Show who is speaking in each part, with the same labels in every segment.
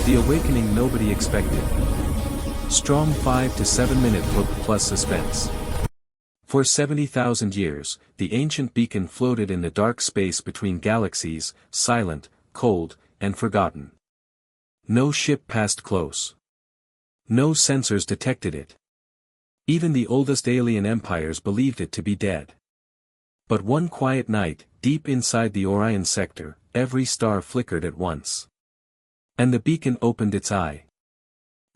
Speaker 1: The awakening nobody expected. Strong 5 to 7 minute hook plus suspense. For 70,000 years, the ancient beacon floated in the dark space between galaxies, silent, cold, and forgotten. No ship passed close. No sensors detected it. Even the oldest alien empires believed it to be dead. But one quiet night, deep inside the Orion sector, every star flickered at once. And the beacon opened its eye.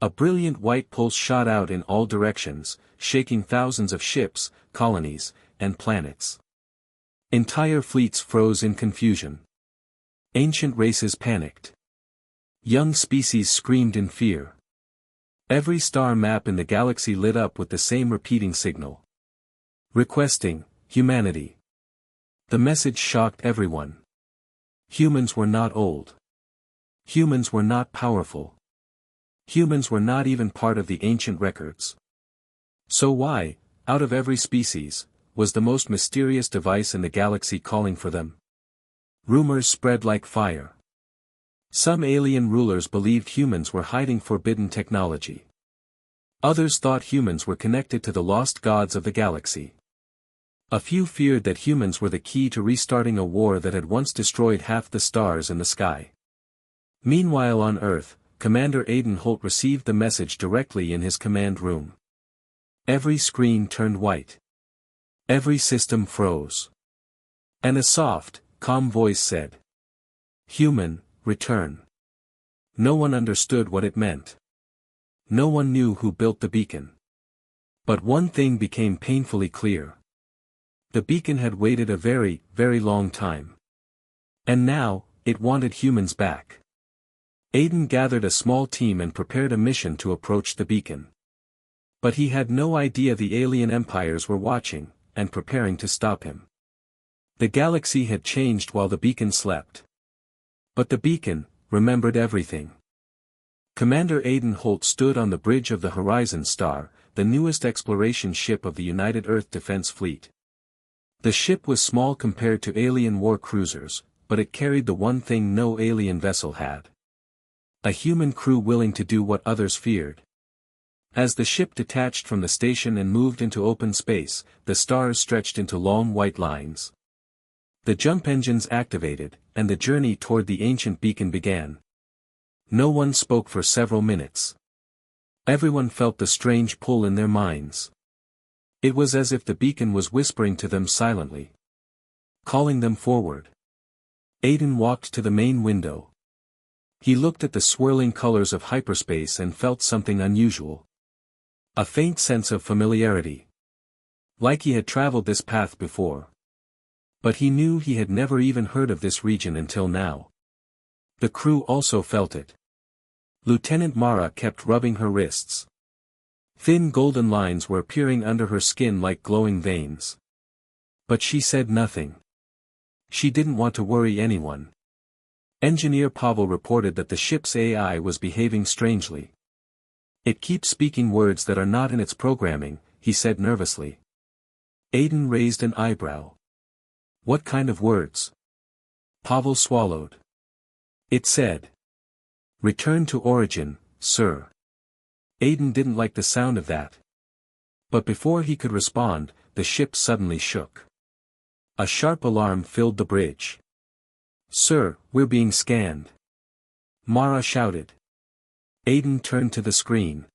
Speaker 1: A brilliant white pulse shot out in all directions, shaking thousands of ships, colonies, and planets. Entire fleets froze in confusion. Ancient races panicked. Young species screamed in fear. Every star map in the galaxy lit up with the same repeating signal. Requesting humanity. The message shocked everyone. Humans were not old. Humans were not powerful. Humans were not even part of the ancient records. So why, out of every species, was the most mysterious device in the galaxy calling for them? Rumors spread like fire. Some alien rulers believed humans were hiding forbidden technology. Others thought humans were connected to the lost gods of the galaxy. A few feared that humans were the key to restarting a war that had once destroyed half the stars in the sky. Meanwhile on Earth, Commander Aiden Holt received the message directly in his command room. Every screen turned white. Every system froze. And a soft, calm voice said, "Human, return." No one understood what it meant. No one knew who built the beacon. But one thing became painfully clear. The beacon had waited a very, very long time. And now, it wanted humans back. Aiden gathered a small team and prepared a mission to approach the beacon. But he had no idea the alien empires were watching, and preparing to stop him. The galaxy had changed while the beacon slept. But the beacon remembered everything. Commander Aiden Holt stood on the bridge of the Horizon Star, the newest exploration ship of the United Earth Defense Fleet. The ship was small compared to alien war cruisers, but it carried the one thing no alien vessel had. A human crew willing to do what others feared. As the ship detached from the station and moved into open space, the stars stretched into long white lines. The jump engines activated, and the journey toward the ancient beacon began. No one spoke for several minutes. Everyone felt the strange pull in their minds. It was as if the beacon was whispering to them silently. Calling them forward. Aiden walked to the main window. He looked at the swirling colors of hyperspace and felt something unusual. A faint sense of familiarity. Like he had traveled this path before. But he knew he had never even heard of this region until now. The crew also felt it. Lieutenant Mara kept rubbing her wrists. Thin golden lines were appearing under her skin like glowing veins. But she said nothing. She didn't want to worry anyone. Engineer Pavel reported that the ship's AI was behaving strangely. "It keeps speaking words that are not in its programming," he said nervously. Aiden raised an eyebrow. "What kind of words?" Pavel swallowed. "It said, 'Return to origin, sir.'" Aiden didn't like the sound of that. But before he could respond, the ship suddenly shook. A sharp alarm filled the bridge. "Sir, we're being scanned," Mara shouted. Aiden turned to the screen.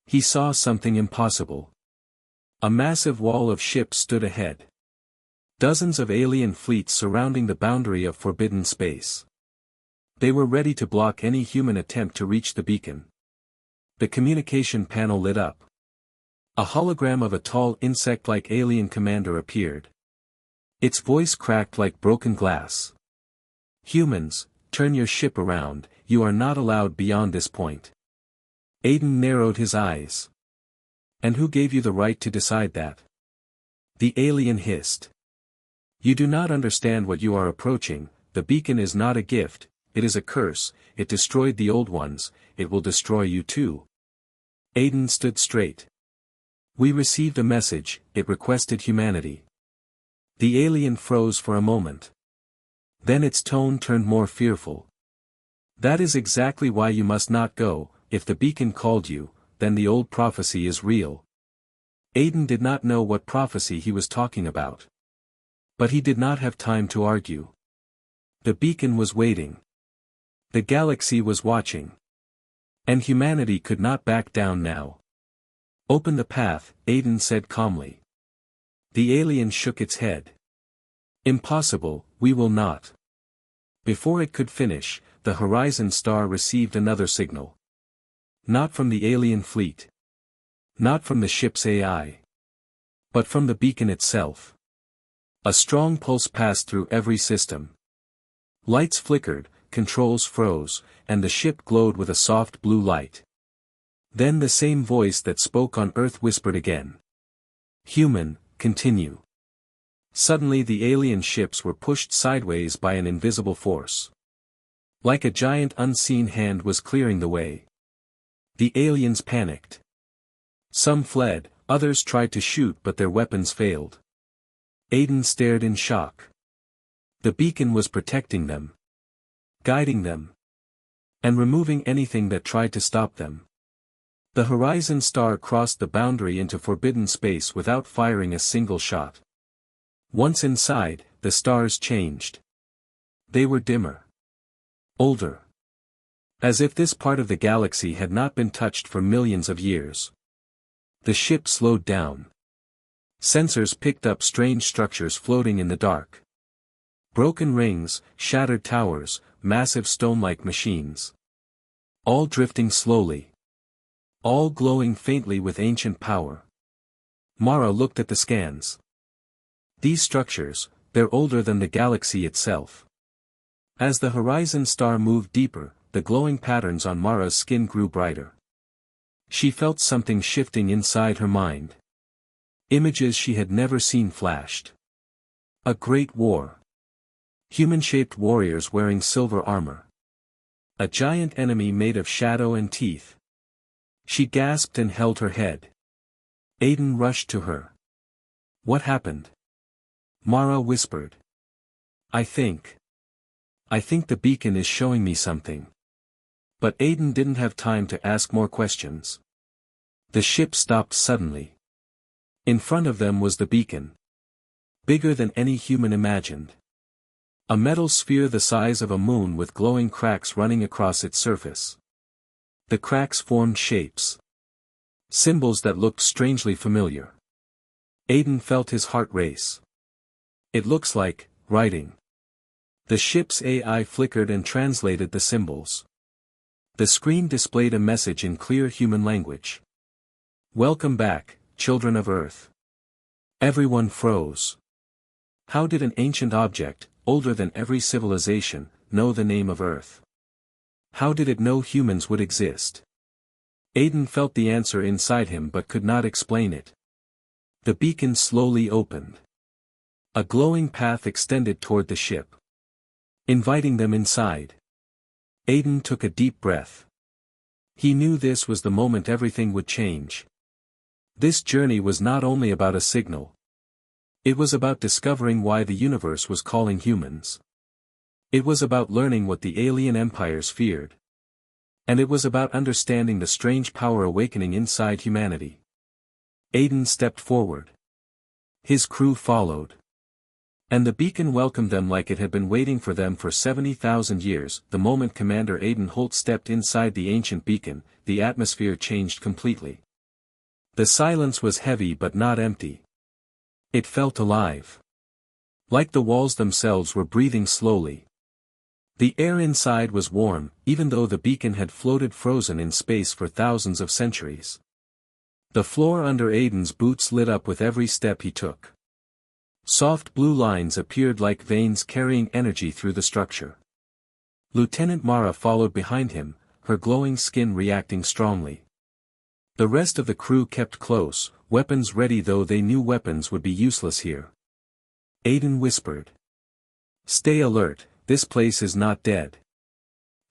Speaker 1: He saw something impossible. A massive wall of ships stood ahead. Dozens of alien fleets surrounding the boundary of forbidden space. They were ready to block any human attempt to reach the beacon. The communication panel lit up. A hologram of a tall insect-like alien commander appeared. Its voice cracked like broken glass. "Humans, turn your ship around, you are not allowed beyond this point." Aiden narrowed his eyes. "And who gave you the right to decide that?" The alien hissed. "You do not understand what you are approaching. The beacon is not a gift, it is a curse. It destroyed the old ones, it will destroy you too." Aiden stood straight. "We received a message, it requested humanity." The alien froze for a moment. Then its tone turned more fearful. That is exactly why you must not go. If the beacon called you, then the old prophecy is real. Aiden did not know what prophecy he was talking about. But he did not have time to argue. The beacon was waiting. The galaxy was watching. And humanity could not back down now. Open the path, Aiden said calmly. The alien shook its head. Impossible, we will not. Before it could finish, the Horizon Star received another signal. Not from the alien fleet. Not from the ship's AI. But from the beacon itself. A strong pulse passed through every system. Lights flickered, controls froze, and the ship glowed with a soft blue light. Then the same voice that spoke on Earth whispered again. Human, continue. Suddenly the alien ships were pushed sideways by an invisible force. Like a giant unseen hand was clearing the way. The aliens panicked. Some fled, others tried to shoot but their weapons failed. Aiden stared in shock. The beacon was protecting them. Guiding them. And removing anything that tried to stop them. The Horizon Star crossed the boundary into forbidden space without firing a single shot. Once inside, the stars changed. They were dimmer. Older. As if this part of the galaxy had not been touched for millions of years. The ship slowed down. Sensors picked up strange structures floating in the dark. Broken rings, shattered towers, massive stone-like machines. All drifting slowly. All glowing faintly with ancient power. Mara looked at the scans. These structures, they're older than the galaxy itself. As the Horizon Star moved deeper, the glowing patterns on Mara's skin grew brighter. She felt something shifting inside her mind. Images she had never seen flashed. A great war. Human-shaped warriors wearing silver armor. A giant enemy made of shadow and teeth. She gasped and held her head. Aiden rushed to her. What happened? Mara whispered. I think the beacon is showing me something. But Aiden didn't have time to ask more questions. The ship stopped suddenly. In front of them was the beacon. Bigger than any human imagined. A metal sphere the size of a moon with glowing cracks running across its surface. The cracks formed shapes. Symbols that looked strangely familiar. Aiden felt his heart race. It looks like writing. The ship's AI flickered and translated the symbols. The screen displayed a message in clear human language. Welcome back, children of Earth. Everyone froze. How did an ancient object, older than every civilization, know the name of Earth? How did it know humans would exist? Aiden felt the answer inside him but could not explain it. The beacon slowly opened. A glowing path extended toward the ship. Inviting them inside. Aiden took a deep breath. He knew this was the moment everything would change. This journey was not only about a signal. It was about discovering why the universe was calling humans. It was about learning what the alien empires feared. And it was about understanding the strange power awakening inside humanity. Aiden stepped forward. His crew followed. And the beacon welcomed them like it had been waiting for them for 70,000 years. The moment Commander Aiden Holt stepped inside the ancient beacon, the atmosphere changed completely. The silence was heavy but not empty. It felt alive. Like the walls themselves were breathing slowly. The air inside was warm, even though the beacon had floated frozen in space for thousands of centuries. The floor under Aiden's boots lit up with every step he took. Soft blue lines appeared like veins carrying energy through the structure. Lieutenant Mara followed behind him, her glowing skin reacting strongly. The rest of the crew kept close, weapons ready though they knew weapons would be useless here. Aiden whispered. Stay alert, this place is not dead.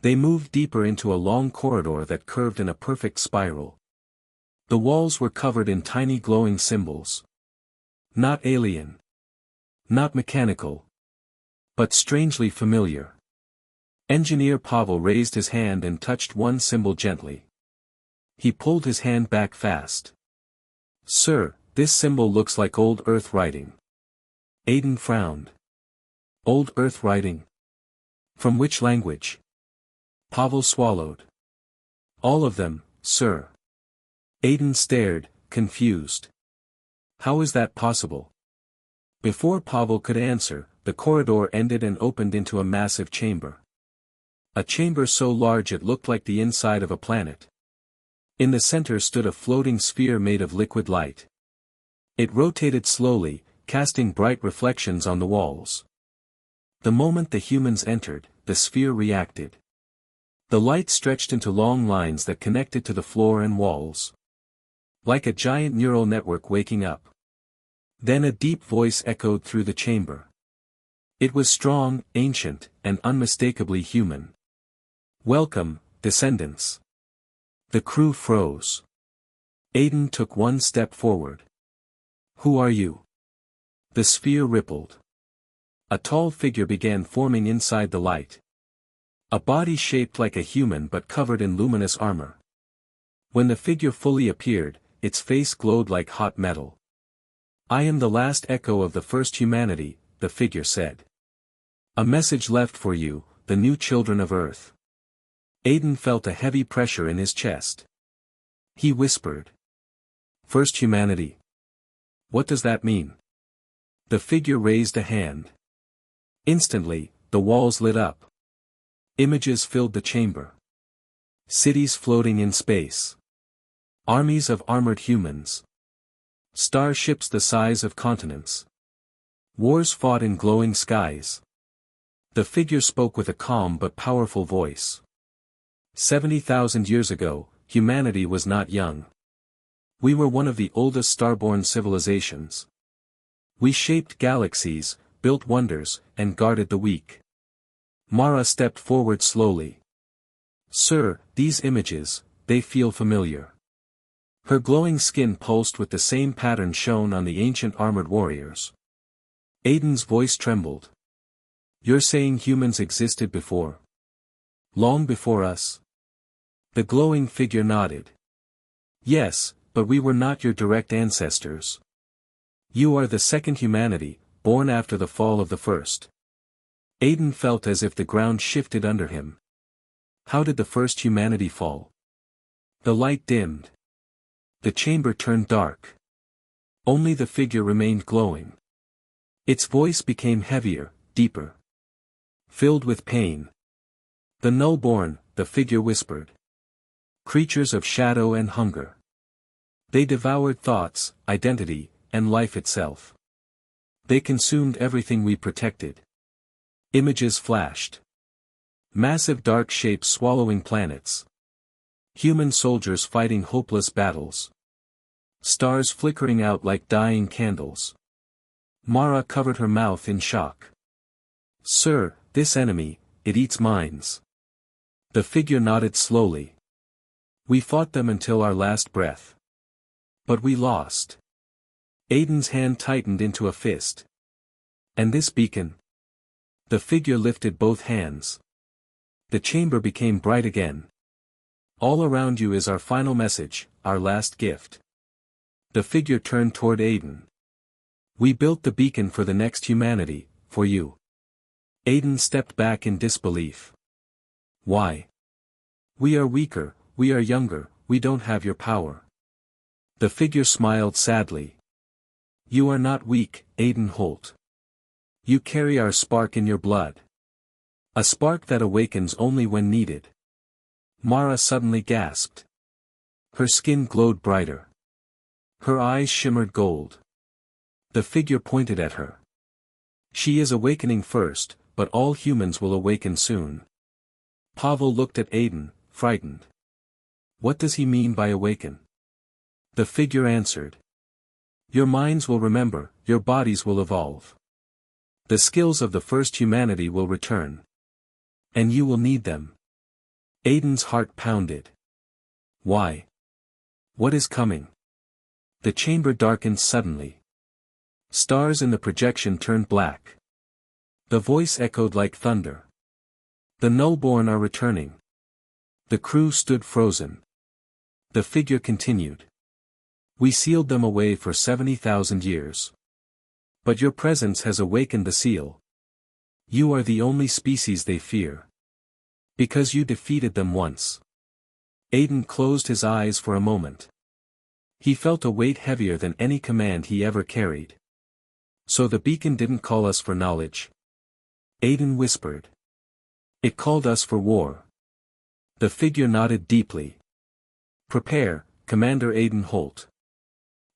Speaker 1: They moved deeper into a long corridor that curved in a perfect spiral. The walls were covered in tiny glowing symbols. Not alien. Not mechanical. But strangely familiar. Engineer Pavel raised his hand and touched one symbol gently. He pulled his hand back fast. Sir, this symbol looks like old Earth writing. Aiden frowned. Old Earth writing? From which language? Pavel swallowed. All of them, sir. Aiden stared, confused. How is that possible? Before Pavel could answer, the corridor ended and opened into a massive chamber. A chamber so large it looked like the inside of a planet. In the center stood a floating sphere made of liquid light. It rotated slowly, casting bright reflections on the walls. The moment the humans entered, the sphere reacted. The light stretched into long lines that connected to the floor and walls. Like a giant neural network waking up. Then a deep voice echoed through the chamber. It was strong, ancient, and unmistakably human. Welcome, descendants. The crew froze. Aiden took one step forward. Who are you? The sphere rippled. A tall figure began forming inside the light. A body shaped like a human but covered in luminous armor. When the figure fully appeared, its face glowed like hot metal. I am the last echo of the first humanity, the figure said. A message left for you, the new children of Earth. Aiden felt a heavy pressure in his chest. He whispered. First humanity. What does that mean? The figure raised a hand. Instantly, the walls lit up. Images filled the chamber. Cities floating in space. Armies of armored humans. Starships the size of continents. Wars fought in glowing skies. The figure spoke with a calm but powerful voice. 70,000 years ago, humanity was not young. We were one of the oldest starborn civilizations. We shaped galaxies, built wonders, and guarded the weak. Mara stepped forward slowly. Sir, these images, they feel familiar. Her glowing skin pulsed with the same pattern shown on the ancient armored warriors. Aiden's voice trembled. You're saying humans existed before? Long before us? The glowing figure nodded. Yes, but we were not your direct ancestors. You are the second humanity, born after the fall of the first. Aiden felt as if the ground shifted under him. How did the first humanity fall? The light dimmed. The chamber turned dark. Only the figure remained glowing. Its voice became heavier, deeper. Filled with pain. The nullborn, the figure whispered. Creatures of shadow and hunger. They devoured thoughts, identity, and life itself. They consumed everything we protected. Images flashed. Massive dark shapes swallowing planets. Human soldiers fighting hopeless battles. Stars flickering out like dying candles. Mara covered her mouth in shock. Sir, this enemy, it eats minds. The figure nodded slowly. We fought them until our last breath. But we lost. Aiden's hand tightened into a fist. And this beacon? The figure lifted both hands. The chamber became bright again. All around you is our final message, our last gift. The figure turned toward Aiden. We built the beacon for the next humanity, for you. Aiden stepped back in disbelief. Why? We are weaker, we are younger, we don't have your power. The figure smiled sadly. You are not weak, Aiden Holt. You carry our spark in your blood. A spark that awakens only when needed. Mara suddenly gasped. Her skin glowed brighter. Her eyes shimmered gold. The figure pointed at her. She is awakening first, but all humans will awaken soon. Pavel looked at Aiden, frightened. What does he mean by awaken? The figure answered. Your minds will remember, your bodies will evolve. The skills of the first humanity will return. And you will need them. Aiden's heart pounded. Why? What is coming? The chamber darkened suddenly. Stars in the projection turned black. The voice echoed like thunder. The nullborn are returning. The crew stood frozen. The figure continued. We sealed them away for 70,000 years. But your presence has awakened the seal. You are the only species they fear. Because you defeated them once. Aiden closed his eyes for a moment. He felt a weight heavier than any command he ever carried. So the beacon didn't call us for knowledge. Aiden whispered. It called us for war. The figure nodded deeply. Prepare, Commander Aiden Holt.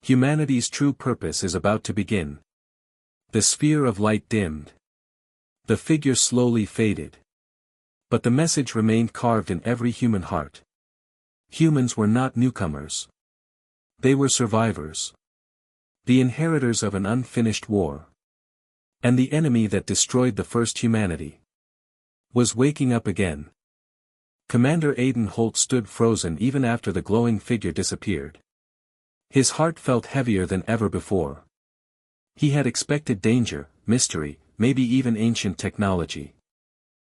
Speaker 1: Humanity's true purpose is about to begin. The sphere of light dimmed. The figure slowly faded. But the message remained carved in every human heart. Humans were not newcomers. They were survivors. The inheritors of an unfinished war. And the enemy that destroyed the first humanity was waking up again. Commander Aiden Holt stood frozen even after the glowing figure disappeared. His heart felt heavier than ever before. He had expected danger, mystery, maybe even ancient technology.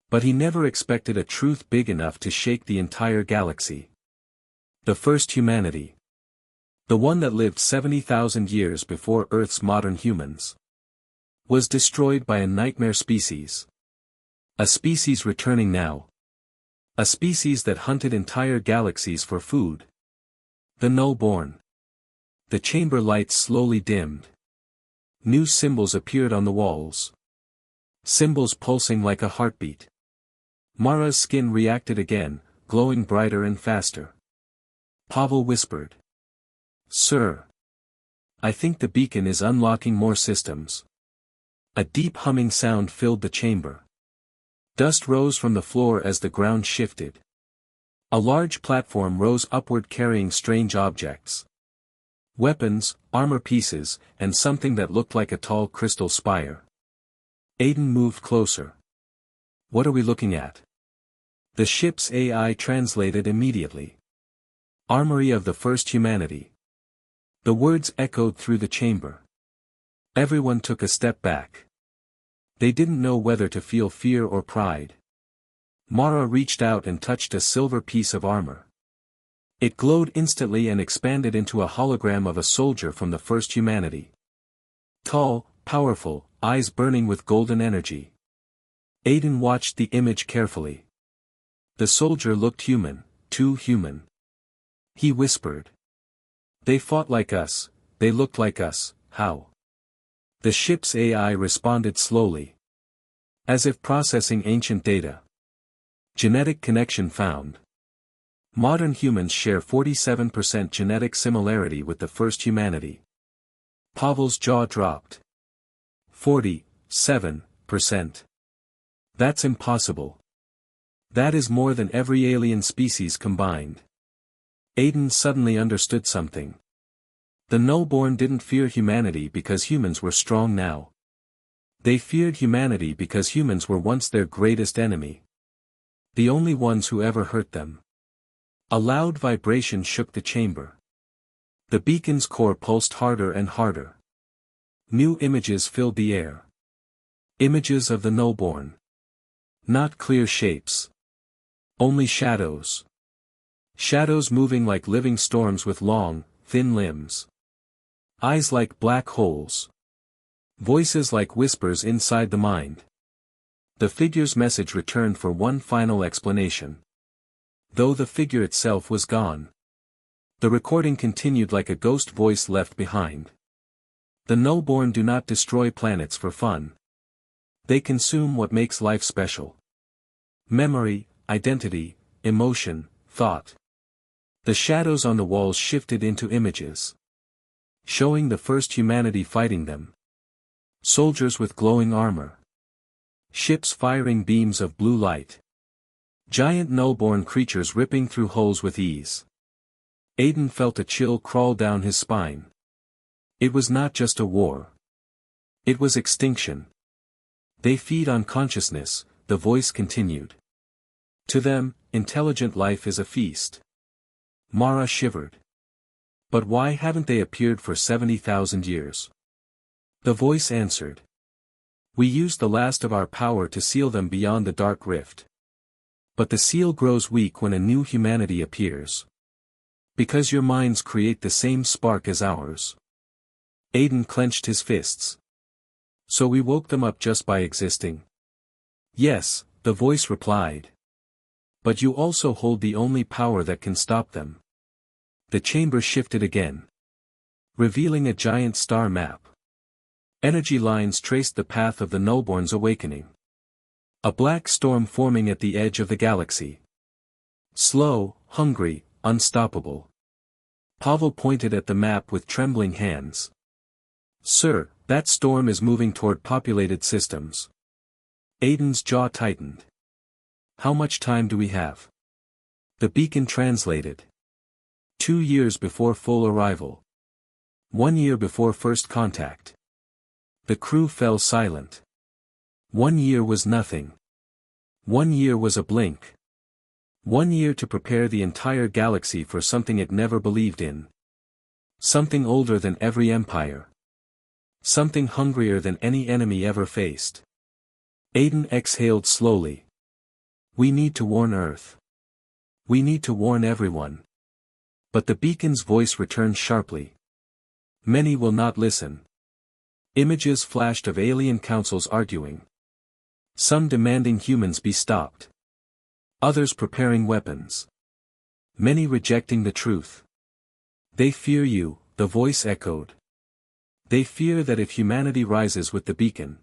Speaker 1: But he never expected a truth big enough to shake the entire galaxy. The first humanity. The one that lived 70,000 years before Earth's modern humans. Was destroyed by a nightmare species. A species returning now. A species that hunted entire galaxies for food. The nullborn. The chamber lights slowly dimmed. New symbols appeared on the walls. Symbols pulsing like a heartbeat. Mara's skin reacted again, glowing brighter and faster. Pavel whispered. Sir. I think the beacon is unlocking more systems. A deep humming sound filled the chamber. Dust rose from the floor as the ground shifted. A large platform rose upward carrying strange objects. Weapons, armor pieces, and something that looked like a tall crystal spire. Aiden moved closer. What are we looking at? The ship's AI translated immediately. Armory of the first humanity. The words echoed through the chamber. Everyone took a step back. They didn't know whether to feel fear or pride. Mara reached out and touched a silver piece of armor. It glowed instantly and expanded into a hologram of a soldier from the first humanity. Tall, powerful, eyes burning with golden energy. Aiden watched the image carefully. The soldier looked human, too human. He whispered. They fought like us, they looked like us, how? The ship's AI responded slowly. As if processing ancient data. Genetic connection found. Modern humans share 47% genetic similarity with the first humanity. Pavel's jaw dropped. 47%. That's impossible. That is more than every alien species combined. Aiden suddenly understood something. The nullborn didn't fear humanity because humans were strong now. They feared humanity because humans were once their greatest enemy. The only ones who ever hurt them. A loud vibration shook the chamber. The beacon's core pulsed harder and harder. New images filled the air. Images of the nullborn. Not clear shapes. Only shadows. Shadows moving like living storms with long, thin limbs. Eyes like black holes. Voices like whispers inside the mind. The figure's message returned for one final explanation. Though the figure itself was gone. The recording continued like a ghost voice left behind. The nullborn do not destroy planets for fun. They consume what makes life special. Memory, identity, emotion, thought. The shadows on the walls shifted into images. Showing the first humanity fighting them. Soldiers with glowing armor. Ships firing beams of blue light. Giant nullborn creatures ripping through holes with ease. Aiden felt a chill crawl down his spine. It was not just a war. It was extinction. They feed on consciousness, the voice continued. To them, intelligent life is a feast. Mara shivered. But why haven't they appeared for 70,000 years? The voice answered. We used the last of our power to seal them beyond the dark rift. But the seal grows weak when a new humanity appears. Because your minds create the same spark as ours. Aiden clenched his fists. So we woke them up just by existing? Yes, the voice replied. But you also hold the only power that can stop them. The chamber shifted again, revealing a giant star map. Energy lines traced the path of the Nullborn's awakening. A black storm forming at the edge of the galaxy. Slow, hungry, unstoppable. Pavel pointed at the map with trembling hands. Sir, that storm is moving toward populated systems. Aiden's jaw tightened. How much time do we have? The beacon translated. 2 years before full arrival. 1 year before first contact. The crew fell silent. 1 year was nothing. 1 year was a blink. 1 year to prepare the entire galaxy for something it never believed in. Something older than every empire. Something hungrier than any enemy ever faced. Aiden exhaled slowly. We need to warn Earth. We need to warn everyone. But the beacon's voice returned sharply. Many will not listen. Images flashed of alien councils arguing. Some demanding humans be stopped. Others preparing weapons. Many rejecting the truth. They fear you, the voice echoed. They fear that if humanity rises with the beacon,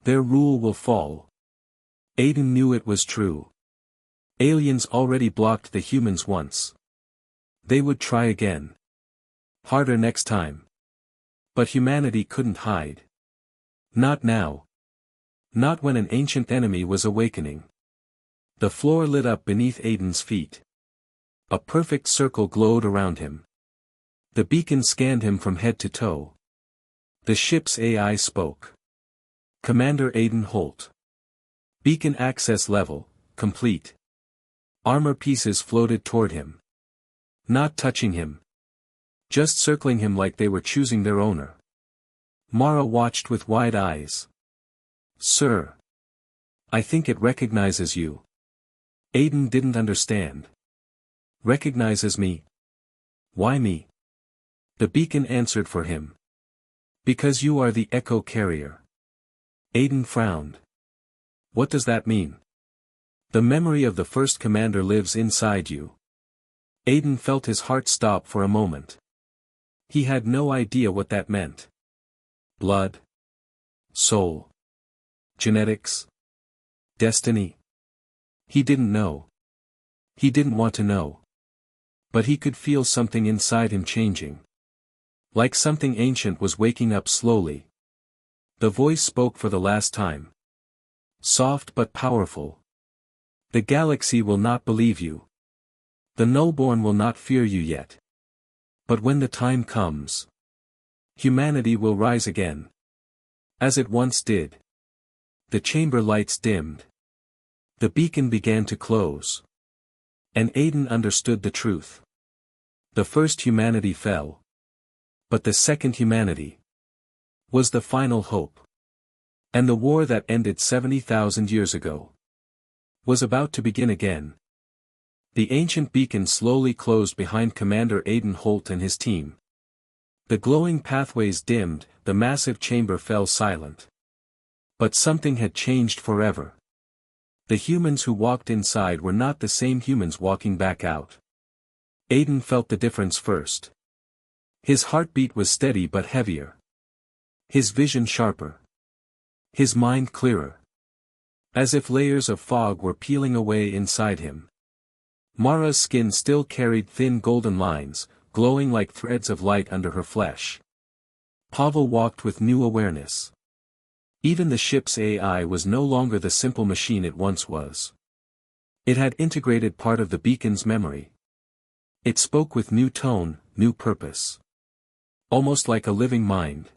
Speaker 1: their rule will fall. Aiden knew it was true. Aliens already blocked the humans once. They would try again. Harder next time. But humanity couldn't hide. Not now. Not when an ancient enemy was awakening. The floor lit up beneath Aiden's feet. A perfect circle glowed around him. The beacon scanned him from head to toe. The ship's AI spoke. Commander Aiden Holt. Beacon access level, complete. Armor pieces floated toward him. Not touching him. Just circling him like they were choosing their owner. Mara watched with wide eyes. Sir. I think it recognizes you. Aiden didn't understand. Recognizes me? Why me? The beacon answered for him. Because you are the echo carrier. Aiden frowned. What does that mean? The memory of the first commander lives inside you. Aiden felt his heart stop for a moment. He had no idea what that meant. Blood? Soul? Genetics? Destiny? He didn't know. He didn't want to know. But he could feel something inside him changing. Like something ancient was waking up slowly. The voice spoke for the last time. Soft but powerful. The galaxy will not believe you. The Nullborn will not fear you yet. But when the time comes, humanity will rise again. As it once did. The chamber lights dimmed. The beacon began to close. And Aiden understood the truth. The first humanity fell. But the second humanity was the final hope. And the war that ended 70,000 years ago was about to begin again. The ancient beacon slowly closed behind Commander Aiden Holt and his team. The glowing pathways dimmed, the massive chamber fell silent. But something had changed forever. The humans who walked inside were not the same humans walking back out. Aiden felt the difference first. His heartbeat was steady but heavier. His vision sharper. His mind clearer. As if layers of fog were peeling away inside him. Mara's skin still carried thin golden lines, glowing like threads of light under her flesh. Pavel walked with new awareness. Even the ship's AI was no longer the simple machine it once was. It had integrated part of the beacon's memory. It spoke with new tone, new purpose. Almost like a living mind.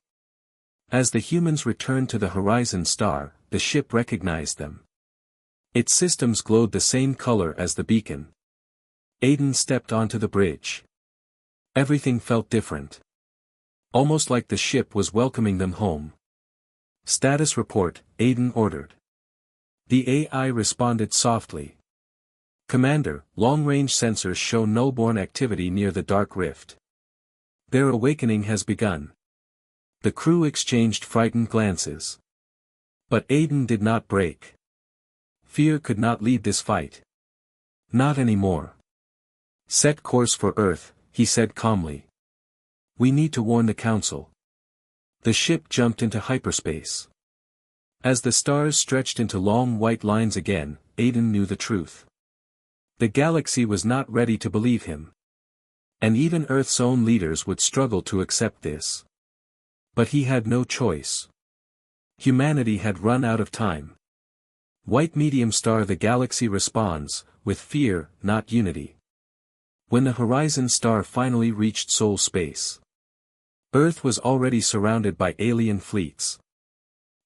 Speaker 1: As the humans returned to the horizon star, the ship recognized them. Its systems glowed the same color as the beacon. Aiden stepped onto the bridge. Everything felt different. Almost like the ship was welcoming them home. Status report, Aiden ordered. The AI responded softly. Commander, long-range sensors show no-born activity near the dark rift. Their awakening has begun. The crew exchanged frightened glances. But Aiden did not break. Fear could not lead this fight. Not anymore. Set course for Earth, he said calmly. We need to warn the Council. The ship jumped into hyperspace. As the stars stretched into long white lines again, Aiden knew the truth. The galaxy was not ready to believe him. And even Earth's own leaders would struggle to accept this. But he had no choice. Humanity had run out of time. White medium star, the galaxy responds, with fear, not unity. When the horizon star finally reached soul space, Earth was already surrounded by alien fleets.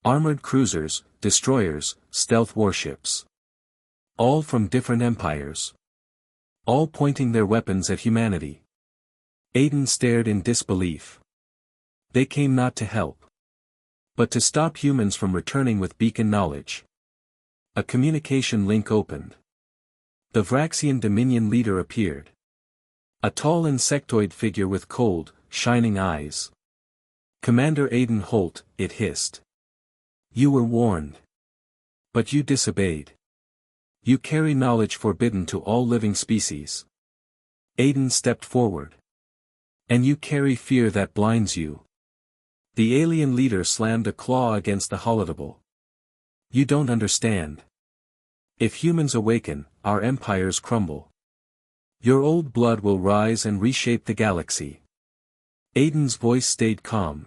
Speaker 1: Armored cruisers, destroyers, stealth warships. All from different empires. All pointing their weapons at humanity. Aiden stared in disbelief. They came not to help, but to stop humans from returning with beacon knowledge. A communication link opened. The Vraxian Dominion leader appeared. A tall insectoid figure with cold, shining eyes. Commander Aiden Holt, it hissed. You were warned. But you disobeyed. You carry knowledge forbidden to all living species. Aiden stepped forward. And you carry fear that blinds you. The alien leader slammed a claw against the holodeble. You don't understand. If humans awaken, our empires crumble. Your old blood will rise and reshape the galaxy. Aiden's voice stayed calm.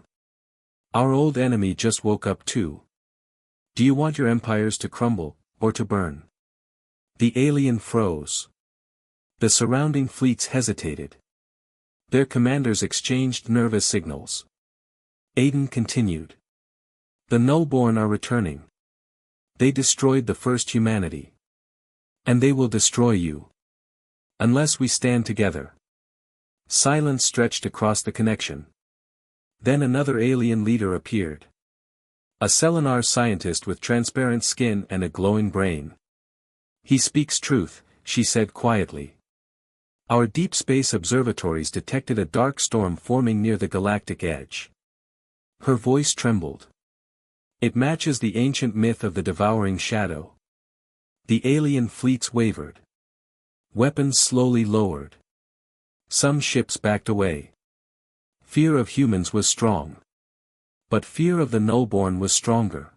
Speaker 1: Our old enemy just woke up too. Do you want your empires to crumble, or to burn? The alien froze. The surrounding fleets hesitated. Their commanders exchanged nervous signals. Aiden continued. The no-born are returning. They destroyed the first humanity. And they will destroy you. Unless we stand together. Silence stretched across the connection. Then another alien leader appeared. A Selenar scientist with transparent skin and a glowing brain. He speaks truth, she said quietly. Our deep space observatories detected a dark storm forming near the galactic edge. Her voice trembled. It matches the ancient myth of the devouring shadow. The alien fleets wavered. Weapons slowly lowered. Some ships backed away. Fear of humans was strong. But fear of the no-born was stronger.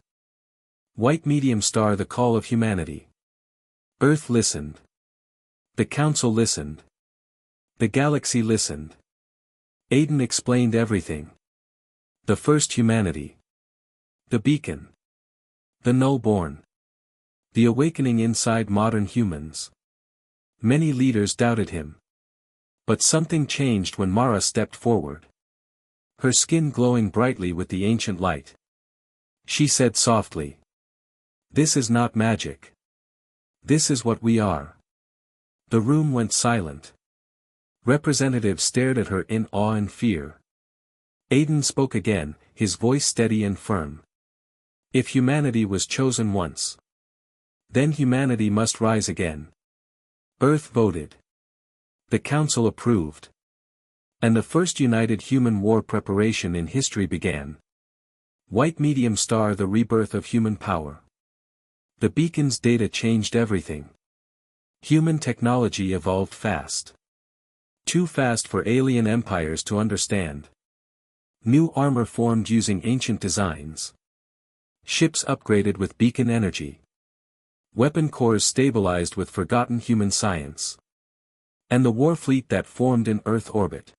Speaker 1: White medium star, the call of humanity. Earth listened. The Council listened. The galaxy listened. Aiden explained everything. The first humanity. The beacon. The no-born. The awakening inside modern humans. Many leaders doubted him. But something changed when Mara stepped forward. Her skin glowing brightly with the ancient light. She said softly. This is not magic. This is what we are. The room went silent. Representatives stared at her in awe and fear. Aiden spoke again, his voice steady and firm. If humanity was chosen once, then humanity must rise again. Earth voted. The Council approved. And the first united human war preparation in history began. White medium star, the rebirth of human power. The beacon's data changed everything. Human technology evolved fast. Too fast for alien empires to understand. New armor formed using ancient designs. Ships upgraded with beacon energy. Weapon cores stabilized with forgotten human science. And the war fleet that formed in Earth orbit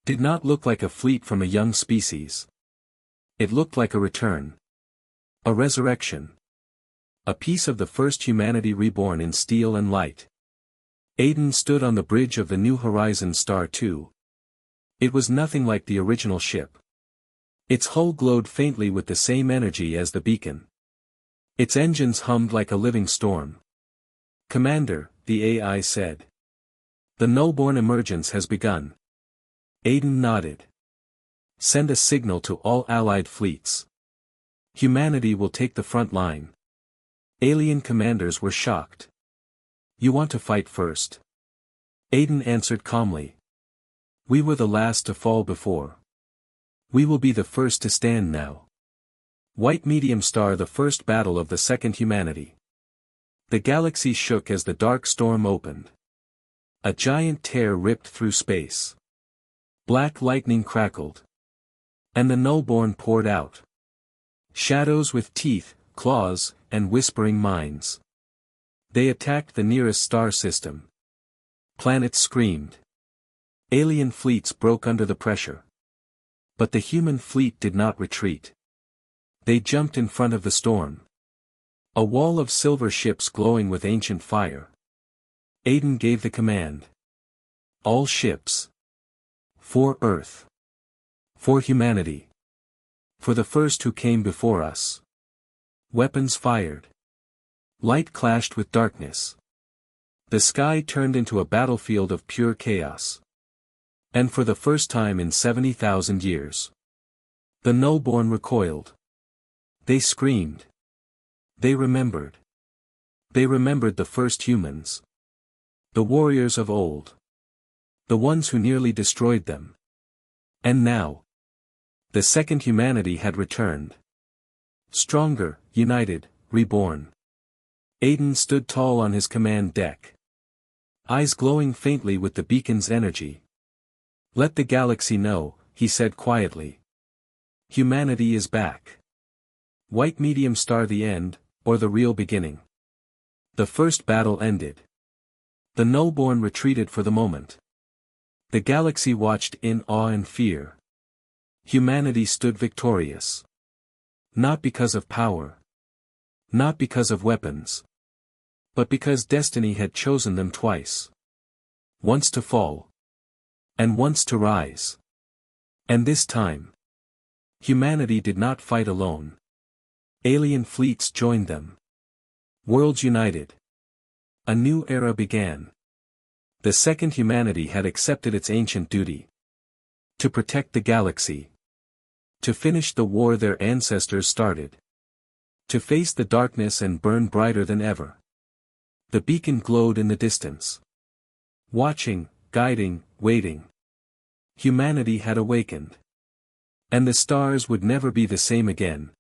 Speaker 1: did not look like a fleet from a young species. It looked like a return. A resurrection. A piece of the first humanity reborn in steel and light. Aiden stood on the bridge of the New Horizon Star 2. It was nothing like the original ship. Its hull glowed faintly with the same energy as the beacon. Its engines hummed like a living storm. Commander, the AI said. The no-born emergence has begun. Aiden nodded. Send a signal to all allied fleets. Humanity will take the front line. Alien commanders were shocked. You want to fight first? Aiden answered calmly. We were the last to fall before. We will be the first to stand now. White medium star, the first battle of the second humanity. The galaxy shook as the dark storm opened. A giant tear ripped through space. Black lightning crackled. And the nullborn poured out. Shadows with teeth, claws, and whispering minds. They attacked the nearest star system. Planets screamed. Alien fleets broke under the pressure. But the human fleet did not retreat. They jumped in front of the storm. A wall of silver ships glowing with ancient fire. Aiden gave the command. All ships. For Earth. For humanity. For the first who came before us. Weapons fired. Light clashed with darkness. The sky turned into a battlefield of pure chaos. And for the first time in 70,000 years. The nullborn recoiled. They screamed. They remembered. They remembered the first humans. The warriors of old. The ones who nearly destroyed them. And now. The second humanity had returned. Stronger, united, reborn. Aiden stood tall on his command deck. Eyes glowing faintly with the beacon's energy. Let the galaxy know, he said quietly. Humanity is back. White medium star, the end, or the real beginning. The first battle ended. The nullborn retreated for the moment. The galaxy watched in awe and fear. Humanity stood victorious. Not because of power. Not because of weapons. But because destiny had chosen them twice. Once to fall. And once to rise. And this time. Humanity did not fight alone. Alien fleets joined them. Worlds united. A new era began. The second humanity had accepted its ancient duty. To protect the galaxy. To finish the war their ancestors started. To face the darkness and burn brighter than ever. The beacon glowed in the distance. Watching, guiding, waiting. Humanity had awakened. And the stars would never be the same again.